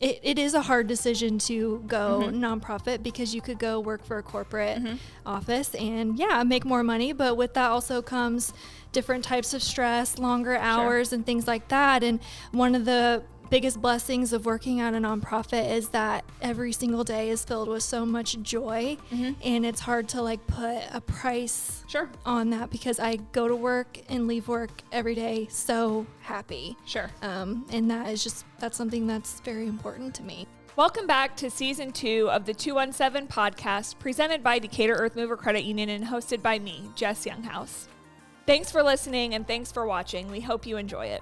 it is a hard decision to go nonprofit, because you could go work for a corporate office and make more money, but with that also comes different types of stress, longer hours and things like that. And one of the biggest blessings of working at a nonprofit is that every single day is filled with so much joy, and it's hard to like put a price on that, because I go to work and leave work every day so happy. And that's something that's very important to me. Welcome back to Season 2 of the 217 podcast, presented by Decatur Earth Mover Credit Union and hosted by me, Jess Younghouse. Thanks for listening and thanks for watching. We hope you enjoy it.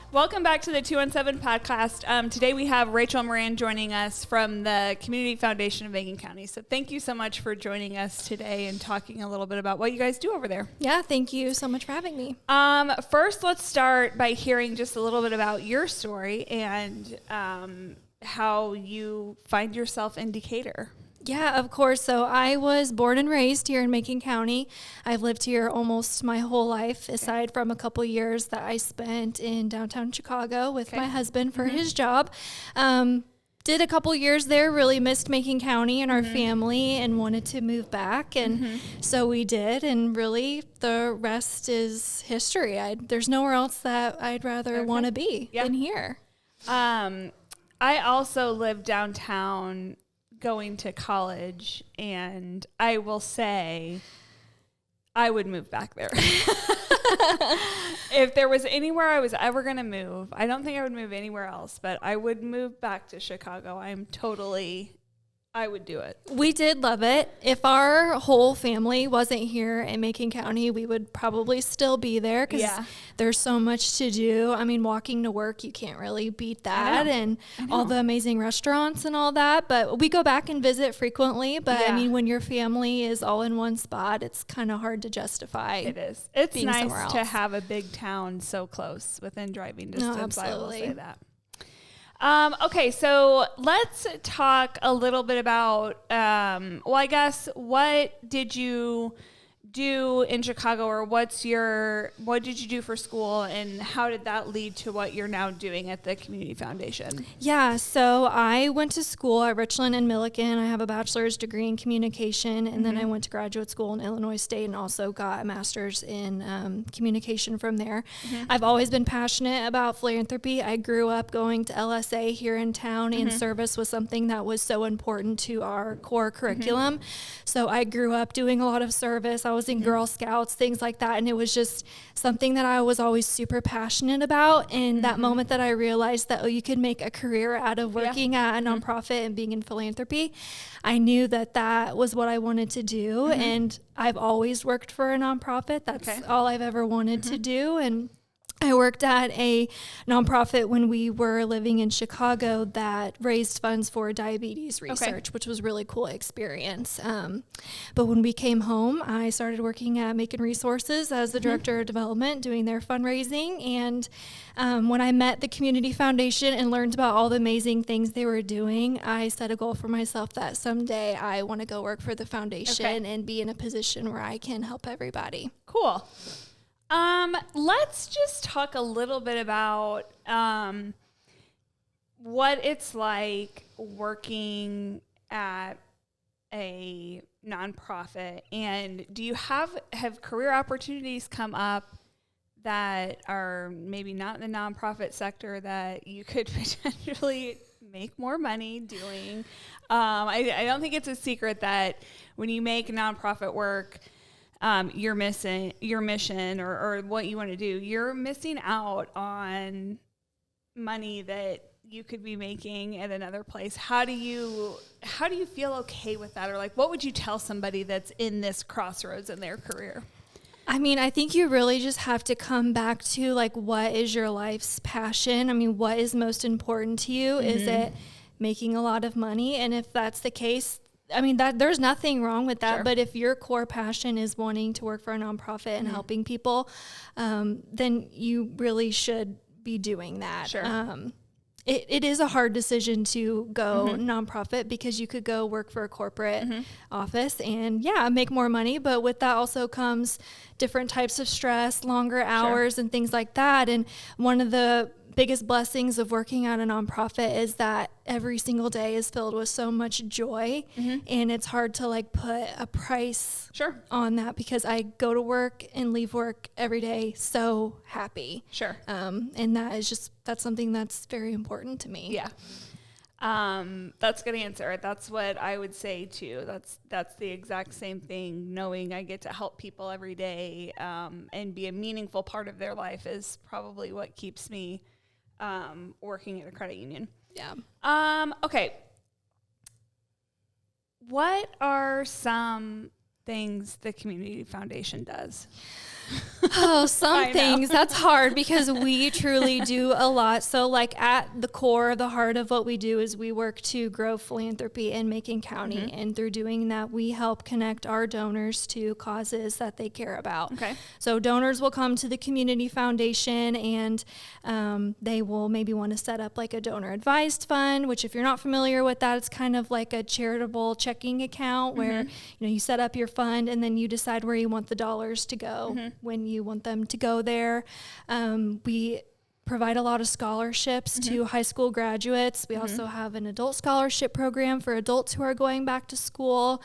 Welcome back to the 217 podcast. Today we have Rachel Moran joining us from the Community Foundation of Macon County. So thank you so much for joining us today and talking a little bit about what you guys do over there. Yeah, thank you so much for having me. First, let's start by hearing just a little bit about your story and how you find yourself in Decatur. Yeah, of course. So I was born and raised here in Macon County. I've lived here almost my whole life, aside from a couple years that I spent in downtown Chicago with my husband for his job. Did a couple years there, really missed Macon County and our family, and wanted to move back. And so we did, and really the rest is history. There's nowhere else that I'd rather want to be than here. I also lived downtown going to college, and I will say I would move back there. If there was anywhere I was ever going to move, I don't think I would move anywhere else, but I would move back to Chicago. I would do it. We did love it. If our whole family wasn't here in Macon County, we would probably still be there, because there's so much to do. I mean, walking to work, you can't really beat that, and all the amazing restaurants and all that. But we go back and visit frequently. But I mean, when your family is all in one spot, it's kind of hard to justify. It is. It's nice to have a big town so close within driving distance. No, absolutely. I will say that. Okay, so let's talk a little bit about, I guess, what did you do in Chicago, or what did you do for school, and how did that lead to what you're now doing at the Community Foundation? Yeah, so I went to school at Richland and Milliken. I have a bachelor's degree in communication, and then I went to graduate school in Illinois State and also got a master's in communication from there. I've always been passionate about philanthropy. I grew up going to LSA here in town, and service was something that was so important to our core curriculum. So I grew up doing a lot of service. I was in Girl Scouts, things like that, and it was just something that I was always super passionate about. And that moment that I realized that you could make a career out of working at a nonprofit and being in philanthropy, I knew that that was what I wanted to do. And I've always worked for a nonprofit. That's all I've ever wanted to do. And I worked at a nonprofit when we were living in Chicago that raised funds for diabetes research, which was a really cool experience. But when we came home, I started working at Macon Resources as the director of development, doing their fundraising. And when I met the Community Foundation and learned about all the amazing things they were doing, I set a goal for myself that someday I want to go work for the foundation and be in a position where I can help everybody. Cool. Let's just talk a little bit about what it's like working at a nonprofit, and do you have career opportunities come up that are maybe not in the nonprofit sector that you could potentially make more money doing? I don't think it's a secret that when you make nonprofit work, your mission or what you want to do, you're missing out on money that you could be making at another place. How do you feel okay with that? Or like, what would you tell somebody that's in this crossroads in their career? I mean, I think you really just have to come back to like, what is your life's passion? I mean, what is most important to you? Is it making a lot of money? And if that's the case, I mean, that there's nothing wrong with that. But if your core passion is wanting to work for a nonprofit and helping people, then you really should be doing that. It is a hard decision to go nonprofit, because you could go work for a corporate office and make more money, but with that also comes different types of stress, longer hours and things like that. And one of the biggest blessings of working at a nonprofit is that every single day is filled with so much joy, and it's hard to like put a price on that, because I go to work and leave work every day so happy. And that's something that's very important to me. That's a good answer. That's what I would say too. That's the exact same thing. Knowing I get to help people every day, and be a meaningful part of their life is probably what keeps me working at a credit union. Okay. What are some things the Community Foundation does? Some things. That's hard because we truly do a lot. So like at the core, the heart of what we do is we work to grow philanthropy in Macon County. And through doing that, we help connect our donors to causes that they care about. So donors will come to the Community Foundation, and they will maybe want to set up like a donor advised fund, which if you're not familiar with that, it's kind of like a charitable checking account where you set up your fund and then you decide where you want the dollars to go. When you want them to go there. We provide a lot of scholarships to high school graduates. We also have an adult scholarship program for adults who are going back to school.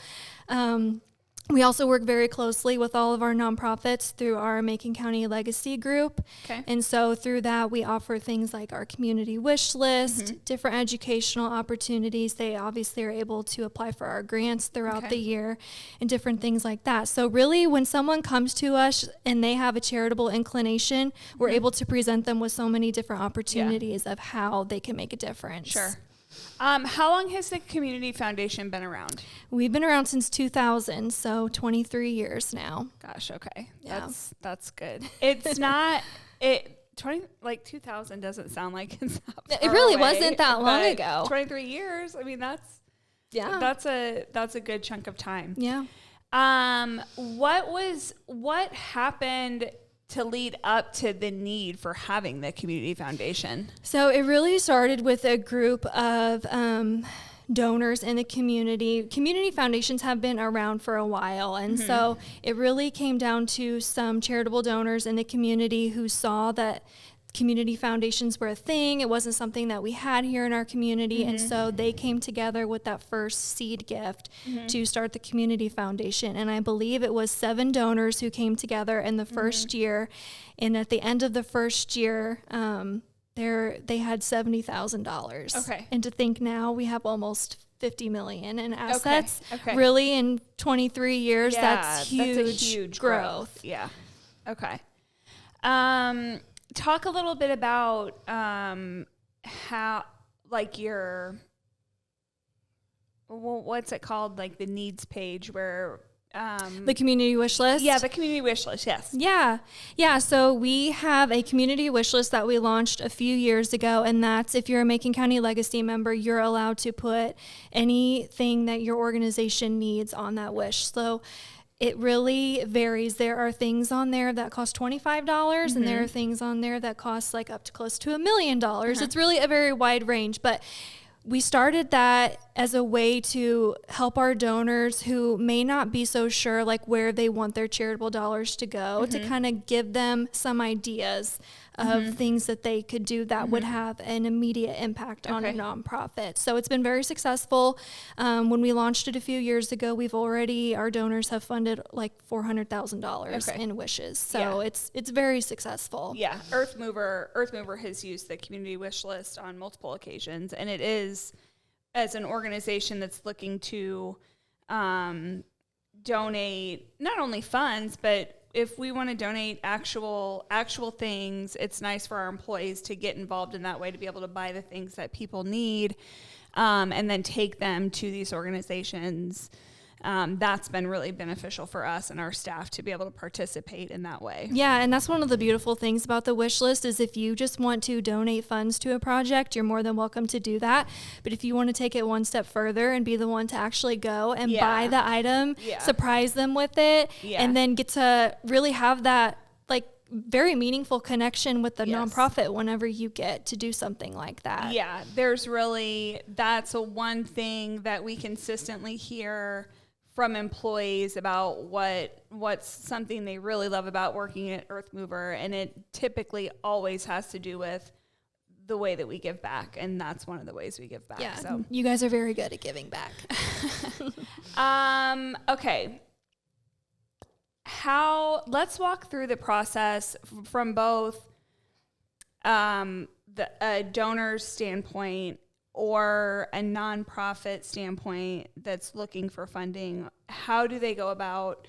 We also work very closely with all of our nonprofits through our Macon County Legacy Group. And so through that, we offer things like our community wish list, different educational opportunities. They obviously are able to apply for our grants throughout the year and different things like that. So really, when someone comes to us and they have a charitable inclination, we're able to present them with so many different opportunities of how they can make a difference. How long has the Community Foundation been around? We've been around since 2000, so 23 years now. Gosh, okay. That's good. It's not 2000 doesn't sound like it's that far It really away, wasn't that long ago. 23 years. I mean, that's a good chunk of time. What happened to lead up to the need for having the Community Foundation? So it really started with a group of donors in the community. Community foundations have been around for a while, and so it really came down to some charitable donors in the community who saw that community foundations were a thing. It wasn't something that we had here in our community. And so they came together with that first seed gift to start the Community Foundation. And I believe it was 7 donors who came together in the first year. And at the end of the first year, they had $70,000. And to think now we have almost $50 million in assets. Really in 23 years, that's huge growth. Talk a little bit about how, like, your, what's it called, like the needs page where the community wish list. The community wish list. So we have a community wish list that we launched a few years ago, and that's if you're a Macon County Legacy member, you're allowed to put anything that your organization needs on that wish. So it really varies. There are things on there that cost $25, and there are things on there that cost like up to close to $1 million. It's really a very wide range, but we started that as a way to help our donors who may not be so sure like where they want their charitable dollars to go, to kind of give them some ideas of things that they could do that would have an immediate impact on a nonprofit. So it's been very successful. When we launched it a few years ago, our donors have funded like $400,000 in wishes. So it's very successful. Earth Mover has used the community wish list on multiple occasions, and it is, as an organization that's looking to donate not only funds, but if we want to donate actual things, it's nice for our employees to get involved in that way, to be able to buy the things that people need, and then take them to these organizations. That's been really beneficial for us and our staff to be able to participate in that way. And that's one of the beautiful things about the wish list is if you just want to donate funds to a project, you're more than welcome to do that. But if you want to take it one step further and be the one to actually go and buy the item, surprise them with it, and then get to really have that like very meaningful connection with the nonprofit whenever you get to do something like that. That's one thing that we consistently hear from employees about what's something they really love about working at Earth Mover, and it typically always has to do with the way that we give back, and that's one of the ways we give back. Yeah, so you guys are very good at giving back. Okay. Let's walk through the process from both the donor's standpoint or a nonprofit standpoint that's looking for funding. How do they go about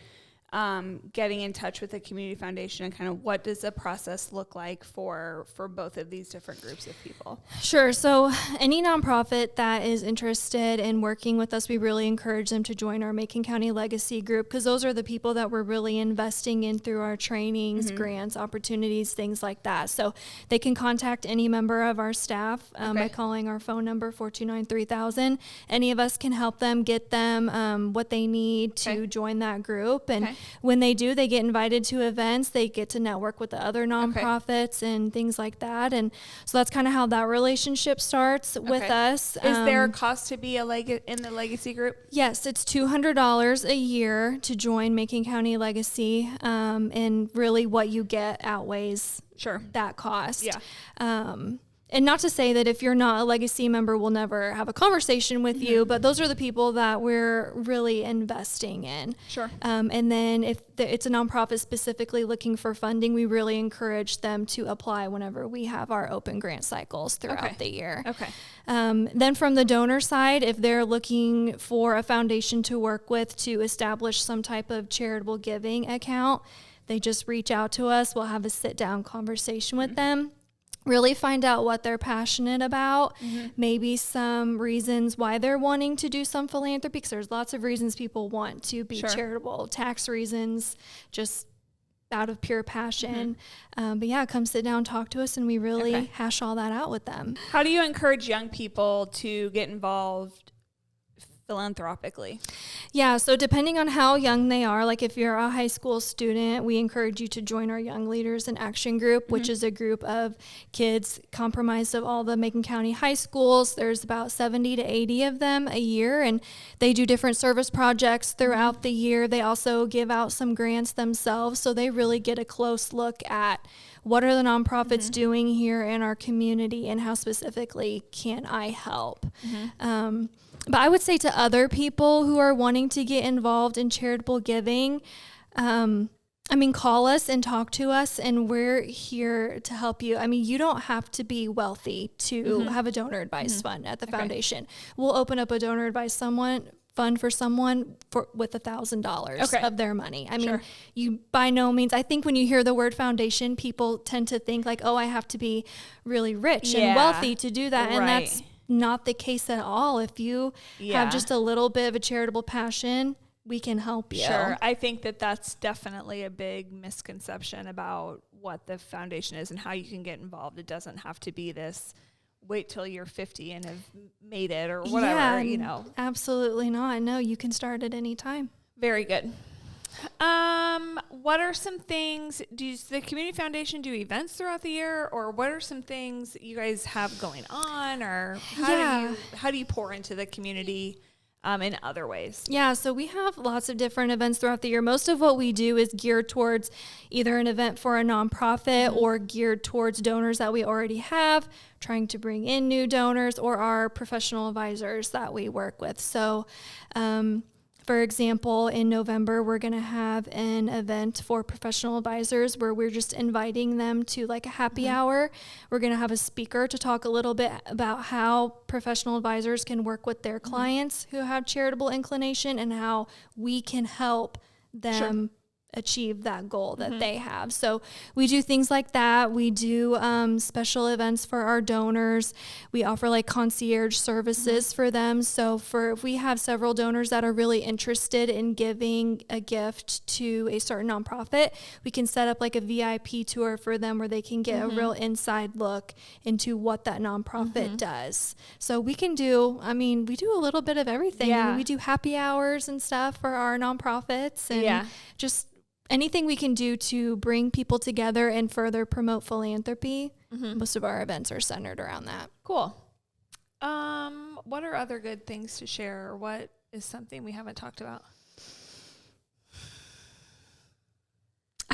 getting in touch with the community foundation, and kind of what does the process look like for both of these different groups of people? Sure. So any nonprofit that is interested in working with us, we really encourage them to join our Macon County Legacy group, because those are the people that we're really investing in through our trainings, grants, opportunities, things like that. So they can contact any member of our staff by calling our phone number, 429-3000. Any of us can help them, get them what they need to join that group. And when they do, they get invited to events. They get to network with the other nonprofits and things like that. And so that's kind of how that relationship starts with us. Is there a cost to be in the Legacy group? Yes, it's $200 a year to join Macon County Legacy. And really what you get outweighs that cost. Yeah. And not to say that if you're not a Legacy member, we'll never have a conversation with you, but those are the people that we're really investing in. Sure. And then if it's a nonprofit specifically looking for funding, we really encourage them to apply whenever we have our open grant cycles throughout the year. Okay. Then from the donor side, if they're looking for a foundation to work with to establish some type of charitable giving account, they just reach out to us. We'll have a sit-down conversation with them. Really find out what they're passionate about, maybe some reasons why they're wanting to do some philanthropy, because there's lots of reasons people want to be charitable, tax reasons, just out of pure passion. But yeah, come sit down, talk to us, and we really hash all that out with them. How do you encourage young people to get involved philanthropically? Yeah, so depending on how young they are, like if you're a high school student, we encourage you to join our Young Leaders in Action group, which is a group of kids comprised of all the Macon County high schools. There's about 70 to 80 of them a year, and they do different service projects throughout the year. They also give out some grants themselves, so they really get a close look at what are the nonprofits doing here in our community and how specifically can I help. But I would say to other people who are wanting to get involved in charitable giving, call us and talk to us, and we're here to help you. You don't have to be wealthy to have a donor advice fund at the foundation. We'll open up a donor advice fund for someone with $1,000 of their money. You by no means, I think when you hear the word foundation, people tend to think like, oh, I have to be really rich and wealthy to do that. And that's not the case at all. If you have just a little bit of a charitable passion, we can help you. Sure. I think that's definitely a big misconception about what the foundation is and how you can get involved. It doesn't have to be this wait till you're 50 and have made it or whatever, Absolutely not. No, you can start at any time. Very good. What are some things, does the community foundation do events throughout the year, or what are some things that you guys have going on, or how do you pour into the community in other ways? Yeah, so we have lots of different events throughout the year. Most of what we do is geared towards either an event for a nonprofit or geared towards donors that we already have, trying to bring in new donors, or our professional advisors that we work with. So, for example, in November, we're going to have an event for professional advisors where we're just inviting them to like a happy hour. We're going to have a speaker to talk a little bit about how professional advisors can work with their clients who have charitable inclination and how we can help them achieve that goal that they have. So we do things like that. We do special events for our donors. We offer like concierge services for them. So if we have several donors that are really interested in giving a gift to a certain nonprofit, we can set up like a VIP tour for them where they can get a real inside look into what that nonprofit does. So we can do, we do a little bit of everything. Yeah. We do happy hours and stuff for our nonprofits, and just anything we can do to bring people together and further promote philanthropy. Most of our events are centered around that. Cool. What are other good things to share, or what is something we haven't talked about?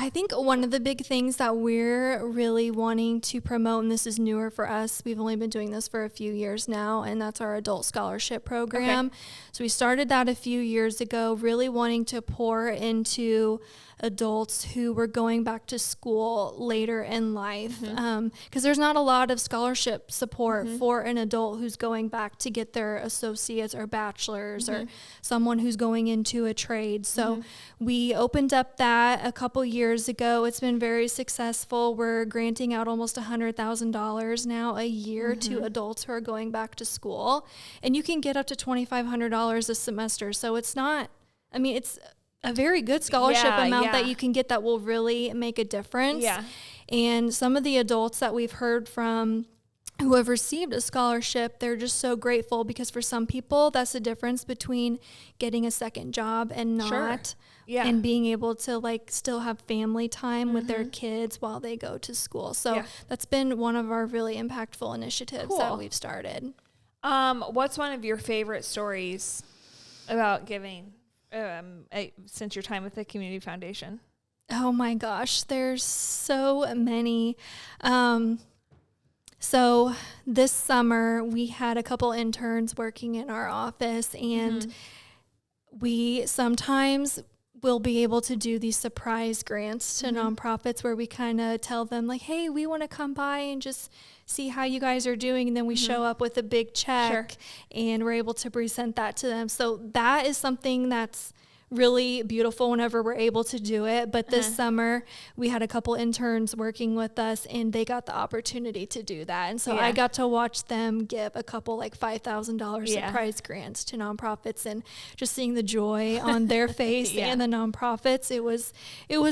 I think one of the big things that we're really wanting to promote, and this is newer for us, we've only been doing this for a few years now, and that's our adult scholarship program. Okay. So we started that a few years ago, really wanting to pour into adults who were going back to school later in life, because there's not a lot of scholarship support for an adult who's going back to get their associates or bachelor's or someone who's going into a trade. So we opened up that a couple years ago. It's been very successful. We're granting out almost $100,000 now a year to adults who are going back to school, and you can get up to $2,500 a semester. So it's not, I mean, it's a very good scholarship amount that you can get that will really make a difference. Yeah. And some of the adults that we've heard from who have received a scholarship, they're just so grateful, because for some people, that's the difference between getting a second job and not, and being able to like still have family time with their kids while they go to school. So that's been one of our really impactful initiatives that we've started. What's one of your favorite stories about giving since your time with the Community Foundation? Oh my gosh, there's so many. So this summer we had a couple interns working in our office, and we sometimes will be able to do these surprise grants to nonprofits where we kind of tell them like, hey, we want to come by and just see how you guys are doing. And then we show up with a big check and we're able to present that to them. So that is something that's really beautiful whenever we're able to do it. But this summer we had a couple interns working with us, and they got the opportunity to do that. And so I got to watch them give a couple like $5,000 surprise grants to nonprofits, and just seeing the joy on their face and the nonprofits, it was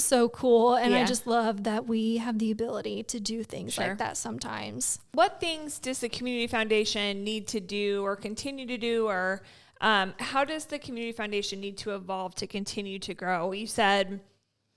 so cool. And I just love that we have the ability to do things like that sometimes. What things does the Community Foundation need to do or continue to do, or how does the Community Foundation need to evolve to continue to grow? You said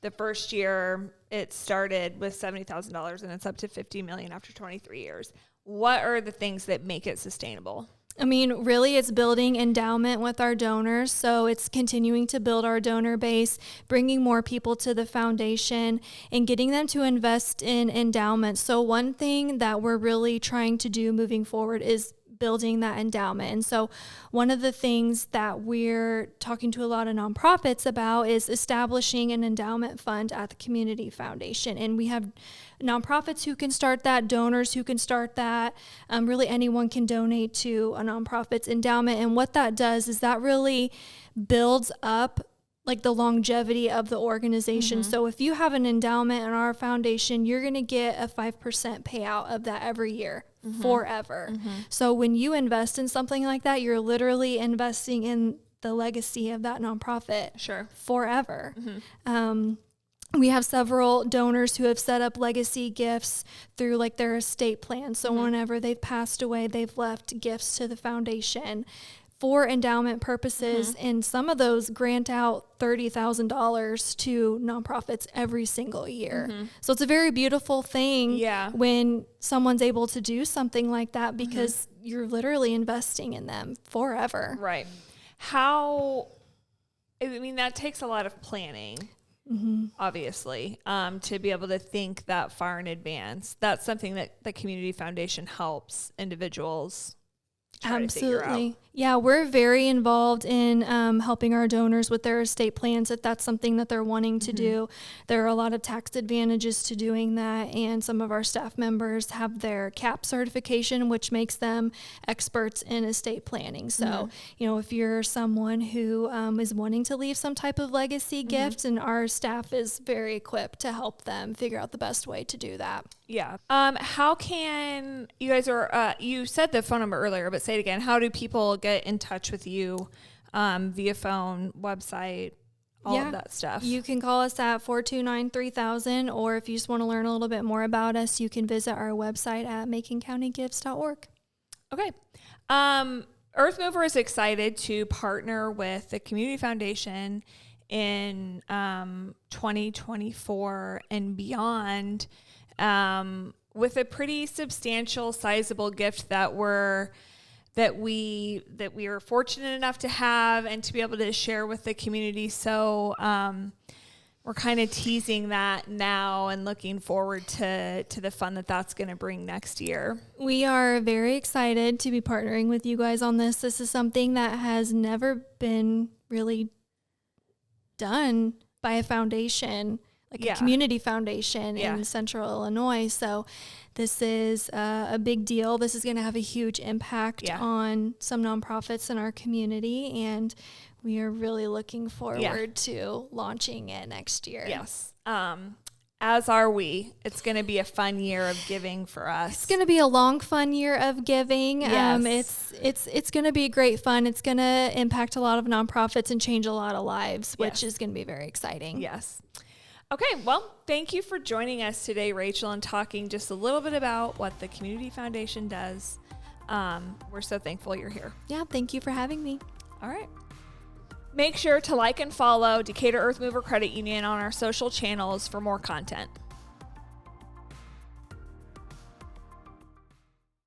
the first year it started with $70,000 and it's up to $50 million after 23 years. What are the things that make it sustainable? I mean, really, it's building endowment with our donors. So it's continuing to build our donor base, bringing more people to the foundation, and getting them to invest in endowment. So one thing that we're really trying to do moving forward is building that endowment. And so one of the things that we're talking to a lot of nonprofits about is establishing an endowment fund at the Community Foundation. And we have nonprofits who can start that, donors who can start that. Really anyone can donate to a nonprofit's endowment. And what that does is that really builds up like the longevity of the organization. So if you have an endowment in our foundation, you're going to get a 5% payout of that every year forever. So when you invest in something like that, you're literally investing in the legacy of that nonprofit forever. We have several donors who have set up legacy gifts through like their estate plan. So whenever they've passed away, they've left gifts to the foundation for endowment purposes, and some of those grant out $30,000 to nonprofits every single year. So it's a very beautiful thing when someone's able to do something like that, because you're literally investing in them forever. Right. I mean, that takes a lot of planning, obviously, to be able to think that far in advance. That's something that the Community Foundation helps individuals Absolutely. Yeah, we're very involved in helping our donors with their estate plans if that's something that they're wanting to do. There are a lot of tax advantages to doing that, and some of our staff members have their CAP certification, which makes them experts in estate planning. So, you know, if you're someone who is wanting to leave some type of legacy gift, and our staff is very equipped to help them figure out the best way to do that. Yeah. How can you guys you said the phone number earlier, but say it again. How do people get in touch with you via phone, website, all of that stuff? You can call us at 429-3000, or if you just want to learn a little bit more about us, you can visit our website at maconcountygives.org. Okay. Earth Mover is excited to partner with the Community Foundation in 2024 and beyond, with a pretty substantial, sizable gift that we are fortunate enough to have and to be able to share with the community. So we're kind of teasing that now and looking forward to the fun that's going to bring next year. We are very excited to be partnering with you guys on this. This is something that has never been really done by a foundation, like a community foundation in Central Illinois. So this is a big deal. This is going to have a huge impact on some nonprofits in our community, and we are really looking forward to launching it next year. Yes. As are we. It's going to be a fun year of giving for us. It's going to be a long, fun year of giving. Yes. It's going to be great fun. It's going to impact a lot of nonprofits and change a lot of lives, which is going to be very exciting. Yes. Okay, well, thank you for joining us today, Rachel, and talking just a little bit about what the Community Foundation does. We're so thankful you're here. Yeah, thank you for having me. All right. Make sure to like and follow Decatur Earth Mover Credit Union on our social channels for more content.